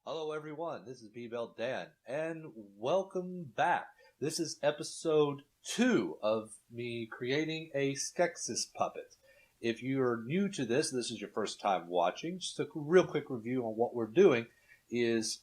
Hello everyone, this is Bbeltdan, and welcome back. This is episode 2 of me creating a Skeksis puppet. If you're new to this is your first time watching, just a real quick review on what we're doing is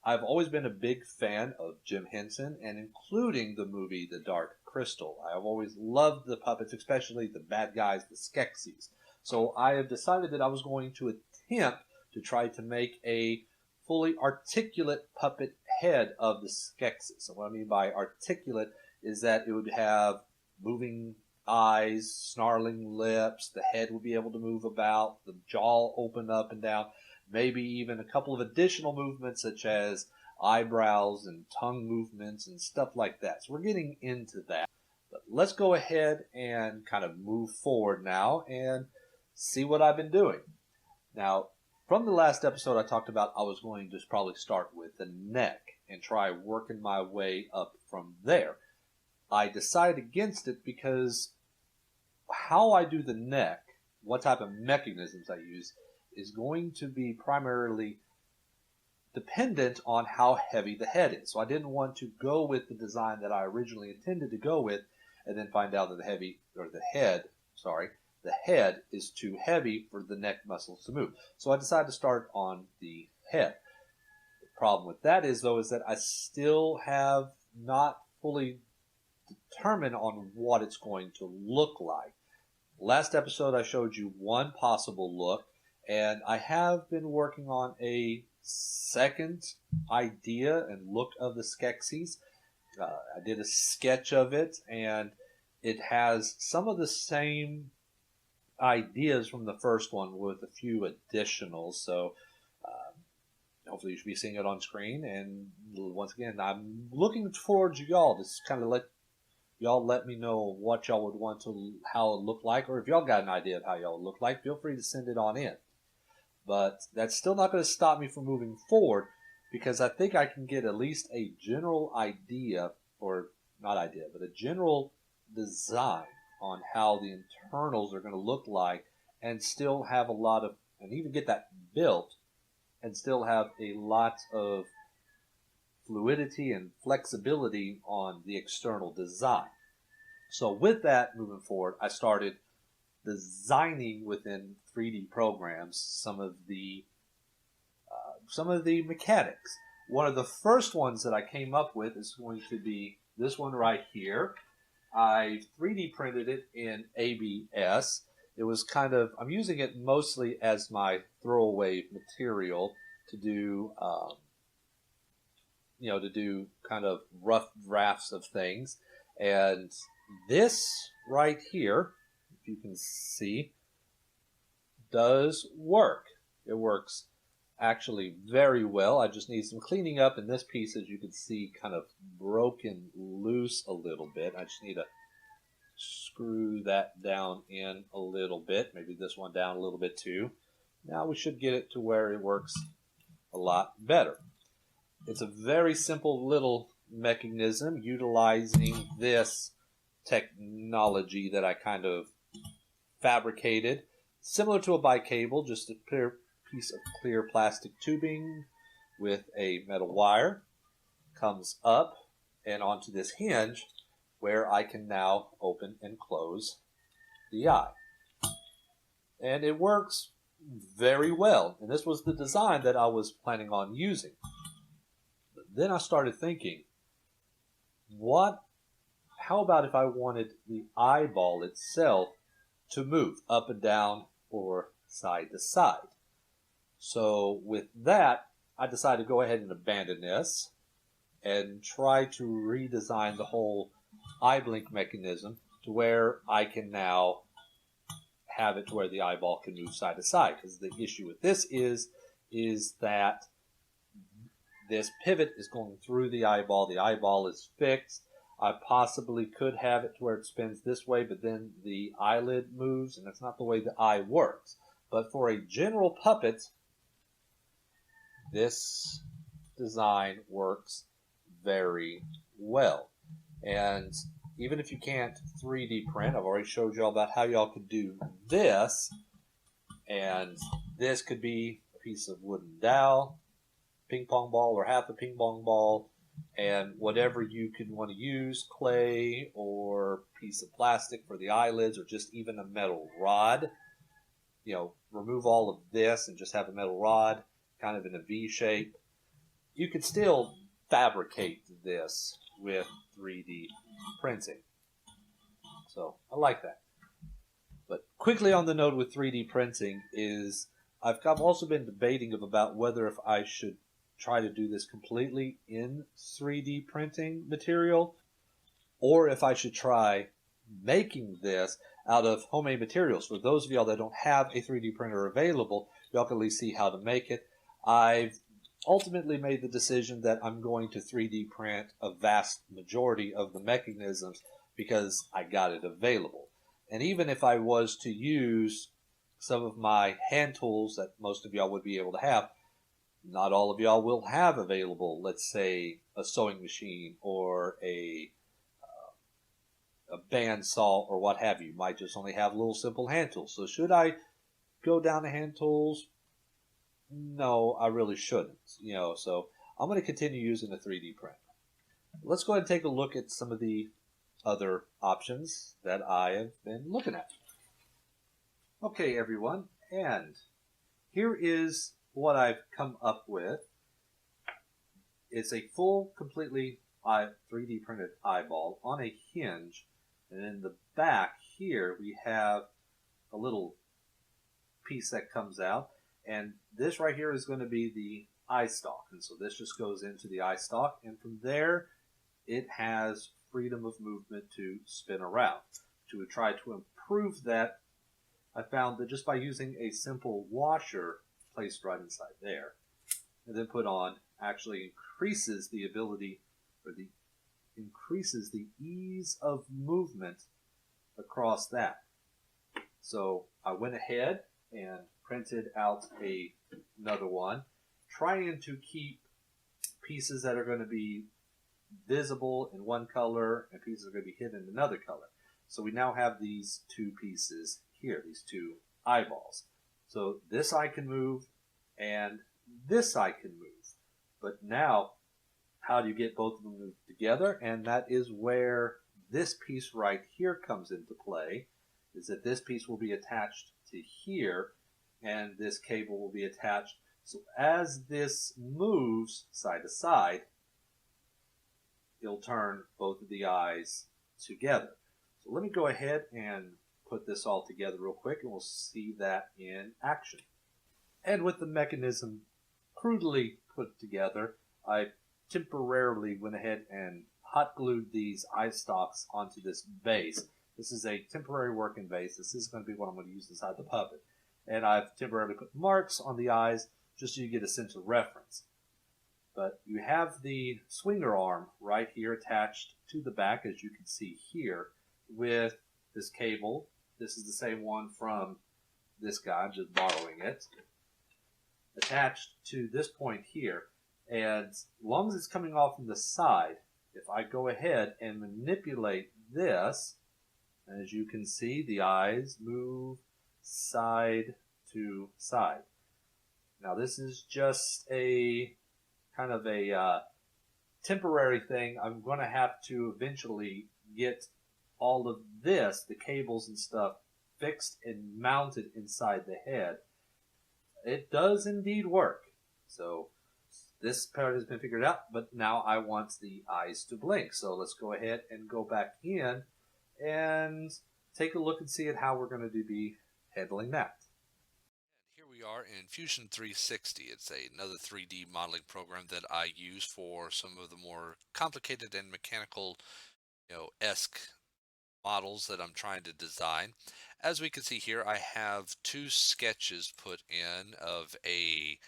I've always been a big fan of Jim Henson, and including the movie The Dark Crystal. I've always loved the puppets, especially the bad guys, the Skeksis. So I have decided that I was going to attempt to try to make a fully articulate puppet head of the Skeksis. And what I mean by articulate is that it would have moving eyes, snarling lips, the head would be able to move about, the jaw open up and down, maybe even a couple of additional movements such as eyebrows and tongue movements and stuff like that. So we're getting into that. But let's go ahead and kind of move forward now and see what I've been doing. Now, from the last episode, I talked about I was going to probably start with the neck and try working my way up from there. I decided against it because how I do the neck, what type of mechanisms I use, is going to be primarily dependent on how heavy the head is. So I didn't want to go with the design that I originally intended to go with and then find out that the head is too heavy for the neck muscles to move. So I decided to start on the head. The problem with that is that I still have not fully determined on what it's going to look like. Last episode I showed you one possible look, and I have been working on a second idea and look of the Skeksis. I did a sketch of it, and it has some of the same ideas from the first one with a few additionals. So hopefully you should be seeing it on screen. And once again, I'm looking towards y'all to kind of let me know what y'all would want to, how it look like, or if y'all got an idea of how y'all look like, feel free to send it on in. But that's still not going to stop me from moving forward, because I think I can get at least a general idea, or not idea, but a general design on how the internals are going to look like, and still have and even get that built, and still have a lot of fluidity and flexibility on the external design. So with that, moving forward, I started designing within 3D programs some of the mechanics. One of the first ones that I came up with is going to be this one right here. I 3D printed it in ABS. It was I'm using it mostly as my throwaway material to do, kind of rough drafts of things. And this right here, if you can see, does work. It works actually very well. I just need some cleaning up, and this piece, as you can see, kind of broken loose a little bit. I just need to screw that down in a little bit, maybe this one down a little bit too. Now we should get it to where it works a lot better. It's a very simple little mechanism utilizing this technology that I kind of fabricated, similar to a bicable, just a piece of clear plastic tubing with a metal wire comes up and onto this hinge where I can now open and close the eye. And it works very well. And this was the design that I was planning on using. But then I started thinking, how about if I wanted the eyeball itself to move up and down or side to side? So with that, I decided to go ahead and abandon this and try to redesign the whole eye blink mechanism to where I can now have it to where the eyeball can move side to side. Because the issue with this is that this pivot is going through the eyeball is fixed. I possibly could have it to where it spins this way, but then the eyelid moves, and that's not the way the eye works. But for a general puppet, this design works very well. And even if you can't 3D print, I've already showed you all about how y'all could do this. And this could be a piece of wooden dowel, ping pong ball or half a ping pong ball, and whatever you can want to use, clay or piece of plastic for the eyelids, or just even a metal rod. Remove all of this and just have a metal rod kind of in a V shape. You could still fabricate this with 3D printing. So I like that. But quickly on the note with 3D printing is I've also been debating about whether if I should try to do this completely in 3D printing material, or if I should try making this out of homemade materials. For those of y'all that don't have a 3D printer available, y'all can at least see how to make it. I've ultimately made the decision that I'm going to 3D print a vast majority of the mechanisms because I got it available. And even if I was to use some of my hand tools that most of y'all would be able to have, not all of y'all will have available, let's say, a sewing machine or a bandsaw or what have you. You might just only have little simple hand tools. So should I go down to hand tools? No, I really shouldn't. So I'm going to continue using a 3D printer. Let's go ahead and take a look at some of the other options that I have been looking at. Okay, everyone, and here is what I've come up with. It's a full, completely 3D printed eyeball on a hinge, and in the back here we have a little piece that comes out, and this right here is going to be the eye stalk, and so this just goes into the eye stalk, and from there it has freedom of movement to spin around. To try to improve that, I found that just by using a simple washer placed right inside there and then put on actually increases the ability or increases the ease of movement across that. So I went ahead and printed out another one, trying to keep pieces that are going to be visible in one color and pieces are going to be hidden in another color. So we now have these two pieces here, these two eyeballs. So this eye can move and this eye can move. But now, how do you get both of them moved together? And that is where this piece right here comes into play, is that this piece will be attached to here and this cable will be attached. So as this moves side to side, it'll turn both of the eyes together. So let me go ahead and put this all together real quick and we'll see that in action. And with the mechanism crudely put together, I temporarily went ahead and hot glued these eye stalks onto this base. This is a temporary working base. This is going to be what I'm going to use inside the puppet. And I've temporarily put marks on the eyes just so you get a sense of reference. But you have the swinger arm right here attached to the back, as you can see here, with this cable. This is the same one from this guy. I'm just borrowing it. Attached to this point here. And as long as it's coming off from the side, if I go ahead and manipulate this, as you can see, the eyes move side to side. Now this is just a kind of a temporary thing. I'm going to have to eventually get all of this, the cables and stuff, fixed and mounted inside the head. It does indeed work. So this part has been figured out, but now I want the eyes to blink. So let's go ahead and go back in and take a look and see at how we're going to be handling that. Here we are in Fusion 360. It's another 3D modeling program that I use for some of the more complicated and mechanical, esque models that I'm trying to design. As we can see here, I have two sketches put in of a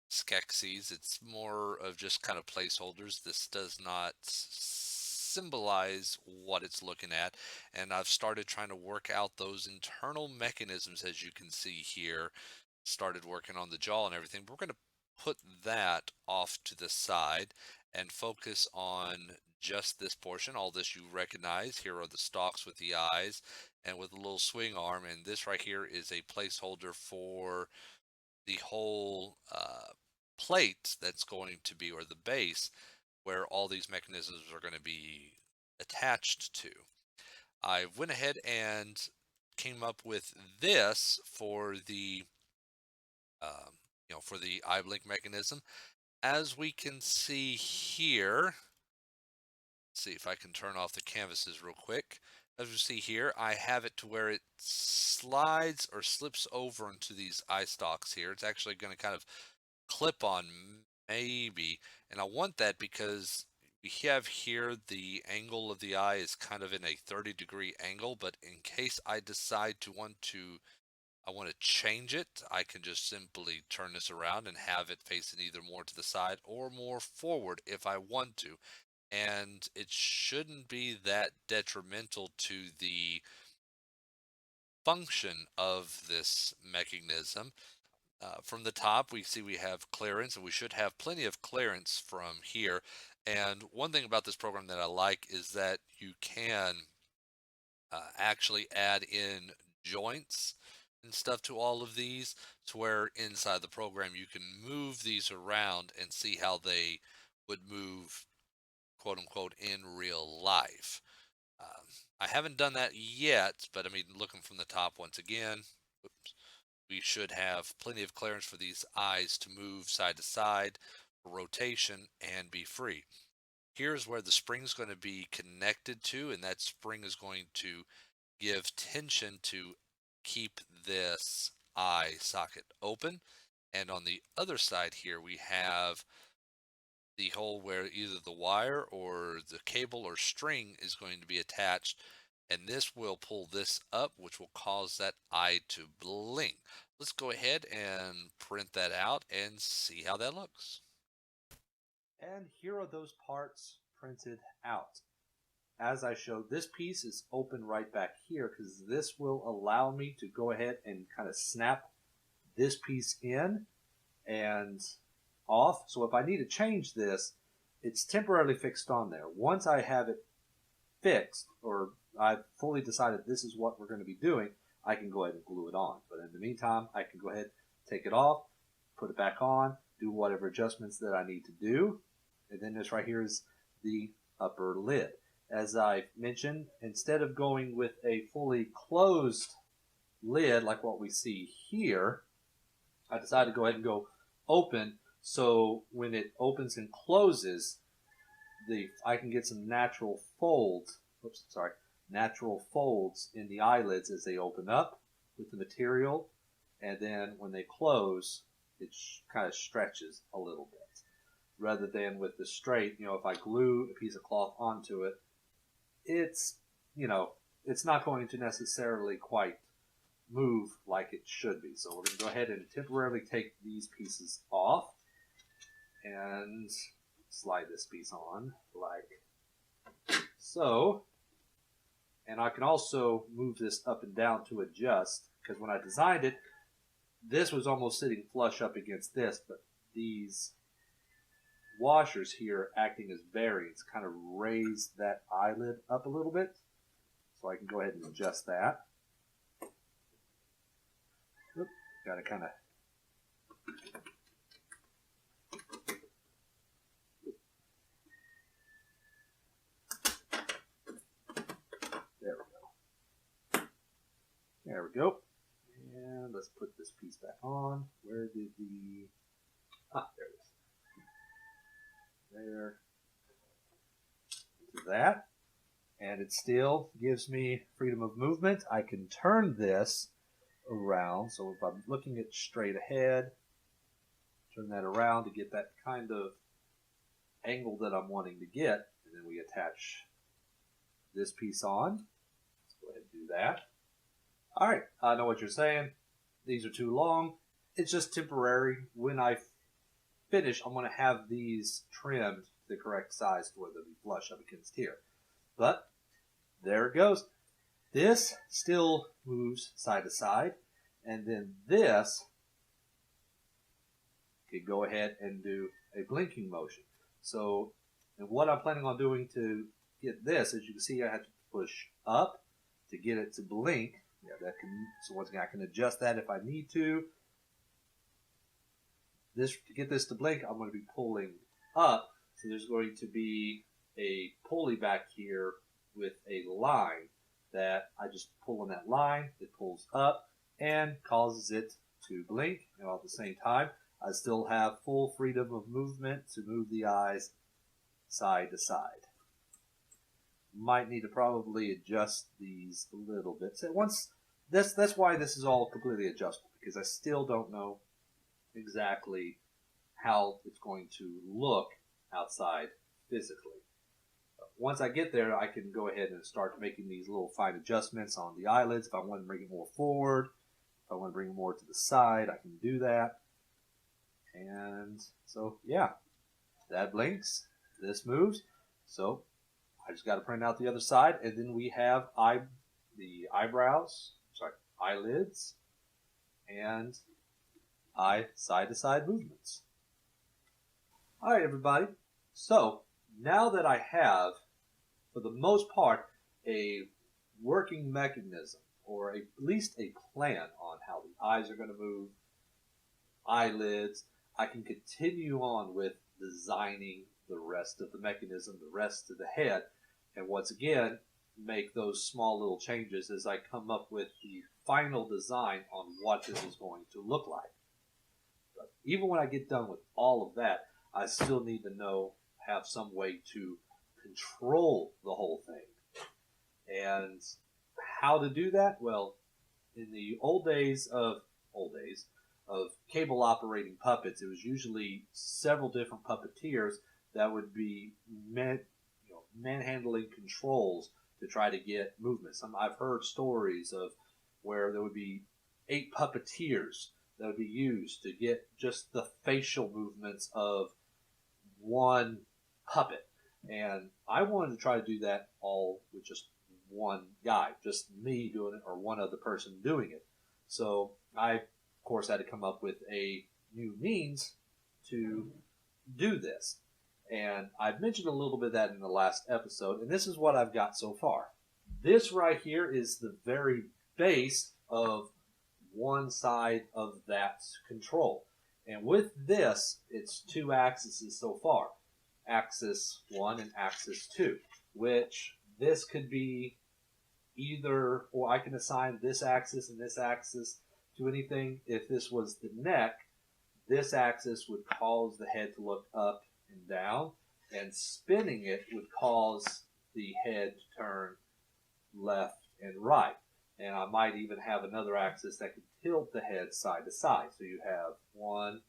Skeksis. It's more of just kind of placeholders. This does not symbolize what it's looking at, and I've started trying to work out those internal mechanisms, as you can see here. Started working on the jaw and everything, but we're going to put that off to the side and focus on just this portion. All this you recognize. Here are the stalks with the eyes and with a little swing arm, and this right here is a placeholder for the whole plate that's going to be, or the base, where all these mechanisms are going to be attached to. I went ahead and came up with this for the for the eye blink mechanism. As we can see here, let's see if I can turn off the canvases real quick. As you see here, I have it to where it slides or slips over into these eye stalks here. It's actually going to kind of clip on maybe, and I want that because we have here the angle of the eye is kind of in a 30-degree angle, but in case I decide I want to change it, I can just simply turn this around and have it facing either more to the side or more forward if I want to. And it shouldn't be that detrimental to the function of this mechanism. From the top, we see we have clearance, and we should have plenty of clearance from here. And one thing about this program that I like is that you can actually add in joints and stuff to all of these, to where inside the program you can move these around and see how they would move, quote unquote, in real life. Um, I haven't done that yet, but I mean, looking from the top once again, oops, we should have plenty of clearance for these eyes to move side to side for rotation and be free. Here's where the spring is going to be connected to, and that spring is going to give tension to keep this eye socket open. And on the other side here, we have the hole where either the wire or the cable or string is going to be attached, and this will pull this up, which will cause that eye to blink. Let's go ahead and print that out and see how that looks. And here are those parts printed out. As I showed, this piece is open right back here because this will allow me to go ahead and kind of snap this piece in and off. So if I need to change this, it's temporarily fixed on there. Once I have it fixed, or I've fully decided this is what we're going to be doing, I can go ahead and glue it on. But in the meantime, I can go ahead, take it off, put it back on, do whatever adjustments that I need to do. And then this right here is the upper lid. As I mentioned, instead of going with a fully closed lid like what we see here, I decided to go ahead and go open, so when it opens and closes, I can get some natural folds. Natural folds in the eyelids as they open up with the material, and then when they close, it kind of stretches a little bit. Rather than with the straight, if I glue a piece of cloth onto it, it's not going to necessarily quite move like it should be. So we're going to go ahead and temporarily take these pieces off and slide this piece on like so. And I can also move this up and down to adjust, because when I designed it, this was almost sitting flush up against this, but these washers here acting as bearings kind of raise that eyelid up a little bit. So I can go ahead and adjust that. Got to kind of there we go. And let's put this piece back on. Where did there it is. There. To that. And it still gives me freedom of movement. I can turn this around. So if I'm looking at straight ahead, turn that around to get that kind of angle that I'm wanting to get. And then we attach this piece on. Let's go ahead and do that. All right, I know what you're saying. These are too long. It's just temporary. When I finish, I'm going to have these trimmed to the correct size to where they'll be flush up against here. But there it goes. This still moves side to side. And then this can go ahead and do a blinking motion. So, and what I'm planning on doing to get this, as you can see, I have to push up to get it to blink. Yeah, so once again, I can adjust that if I need to. to get this to blink, I'm going to be pulling up. So there's going to be a pulley back here with a line that I just pull on that line. It pulls up and causes it to blink. And at the same time, I still have full freedom of movement to move the eyes side to side. Might need to probably adjust these a little bit. So that's why this is all completely adjustable, because I still don't know exactly how it's going to look outside physically. But once I get there, I can go ahead and start making these little fine adjustments on the eyelids. If I want to bring it more forward, if I want to bring it more to the side, I can do that. And so, yeah, that blinks. This moves. So I just got to print out the other side, and then we have the eyelids, and side-to-side movements. All right, everybody. So now that I have, for the most part, a working mechanism, or at least a plan on how the eyes are going to move, eyelids, I can continue on with designing the rest of the mechanism, the rest of the head, and once again, make those small little changes as I come up with the final design on what this is going to look like. But even when I get done with all of that, I still need to have some way to control the whole thing. And how to do that? Well, in the old days of cable operating puppets, it was usually several different puppeteers that would be manhandling controls to try to get movement. I've heard stories of where there would be 8 puppeteers that would be used to get just the facial movements of one puppet. And I wanted to try to do that all with just one guy, just me doing it or one other person doing it. So I, of course, had to come up with a new means to do this. And I've mentioned a little bit of that in the last episode, and this is what I've got so far. This right here is the very base of one side of that control. And with this, it's 2 axes so far. Axis 1 and axis 2, which this could be either, or I can assign this axis and this axis to anything. If this was the neck, this axis would cause the head to look up and down, and spinning it would cause the head to turn left and right. And I might even have another axis that could tilt the head side to side. So you have 1,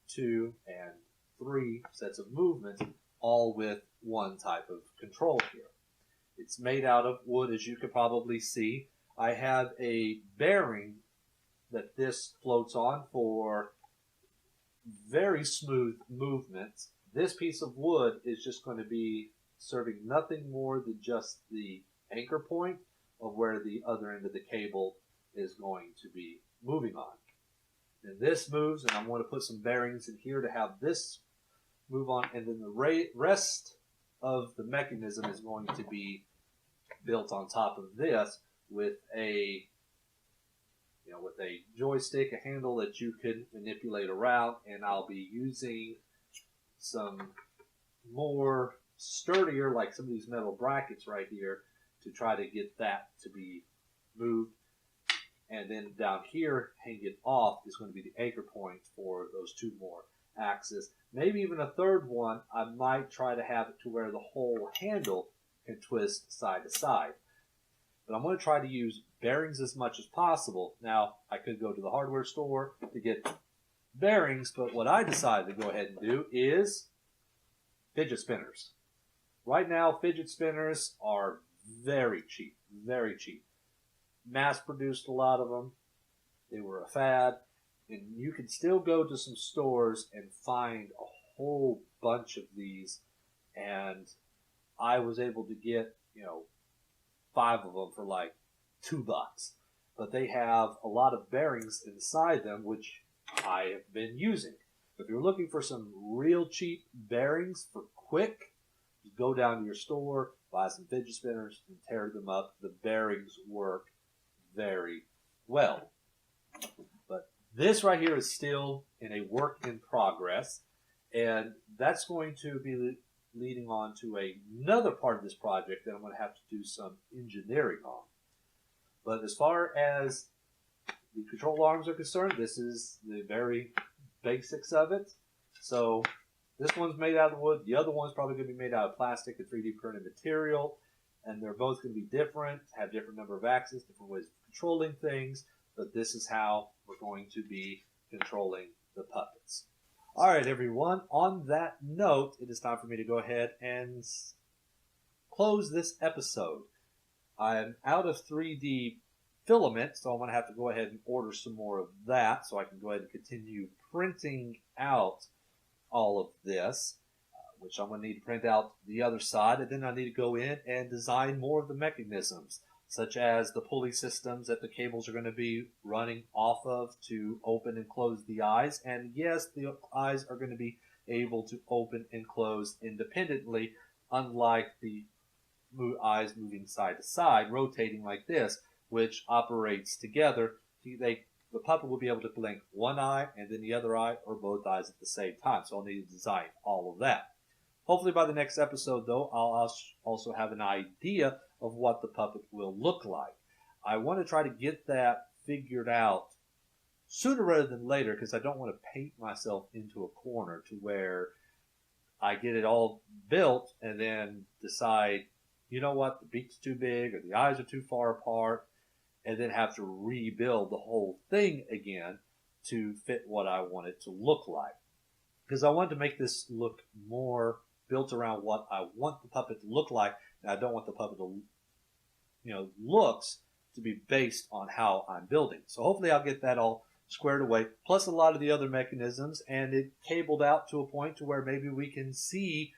2, and 3 sets of movements, all with one type of control here. It's made out of wood, as you could probably see. I have a bearing that this floats on for very smooth movements. This piece of wood is just going to be serving nothing more than just the anchor point of where the other end of the cable is going to be moving on. And this moves, and I'm going to put some bearings in here to have this move on, and then the rest of the mechanism is going to be built on top of this with a joystick, a handle that you can manipulate around, and I'll be using some more sturdier, like some of these metal brackets right here, to try to get that to be moved. And then down here, hang it off, is going to be the anchor point for those 2 more axes. Maybe even a third one. I might try to have it to where the whole handle can twist side to side. But I'm going to try to use bearings as much as possible. Now, I could go to the hardware store to get bearings, but what I decided to go ahead and do is fidget spinners. Right now, fidget spinners are very cheap, very cheap. Mass-produced a lot of them. They were a fad. And you can still go to some stores and find a whole bunch of these. And I was able to get, 5 of them for like $2. But they have a lot of bearings inside them, which I have been using. If you're looking for some real cheap bearings for quick, you go down to your store, buy some fidget spinners, and tear them up. The bearings work very well. But This right here is still in a work in progress, and that's going to be leading on to another part of this project that I'm going to have to do some engineering on. But as far as the control arms are concerned, this is the very basics of it. So this one's made out of wood. The other one's probably going to be made out of plastic and 3D printed material. And they're both going to be different, have different number of axes, different ways of controlling things. But this is how we're going to be controlling the puppets. All right, everyone. On that note, it is time for me to go ahead and close this episode. I'm out of 3D filament, so I'm going to have to go ahead and order some more of that so I can go ahead and continue printing out all of this, which I'm going to need to print out the other side, and then I need to go in and design more of the mechanisms, such as the pulley systems that the cables are going to be running off of to open and close the eyes. And yes, the eyes are going to be able to open and close independently, unlike the eyes moving side to side, rotating like this, which operates together. The puppet will be able to blink one eye and then the other eye, or both eyes at the same time. So I'll need to design all of that. Hopefully by the next episode, though, I'll also have an idea of what the puppet will look like. I want to try to get that figured out sooner rather than later, because I don't want to paint myself into a corner to where I get it all built and then decide, you know what, the beak's too big or the eyes are too far apart, and then have to rebuild the whole thing again to fit what I want it to look like. Because I want to make this look more built around what I want the puppet to look like, and I don't want the puppet to, looks to be based on how I'm building. So hopefully I'll get that all squared away, plus a lot of the other mechanisms, and it cabled out to a point to where maybe we can see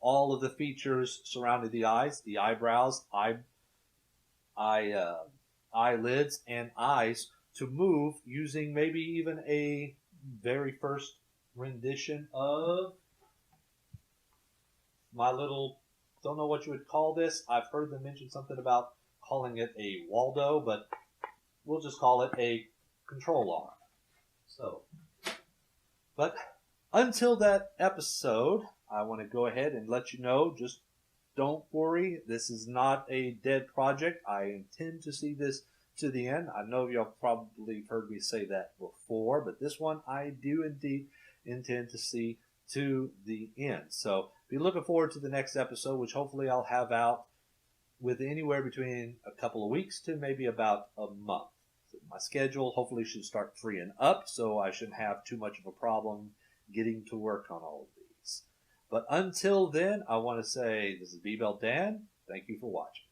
all of the features surrounding the eyes, the eyebrows, eyelids, and eyes to move using maybe even a very first rendition of my little, don't know what you would call this. I've heard them mention something about calling it a Waldo, but we'll just call it a control arm. So, but until that episode, I want to go ahead and let you know, just don't worry, this is not a dead project. I intend to see this to the end. I know y'all probably heard me say that before, but this one I do indeed intend to see to the end. So be looking forward to the next episode, which hopefully I'll have out with anywhere between a couple of weeks to maybe about a month. So my schedule hopefully should start freeing up, so I shouldn't have too much of a problem getting to work on all of these. But until then, I want to say this is Bbeltdan. Thank you for watching.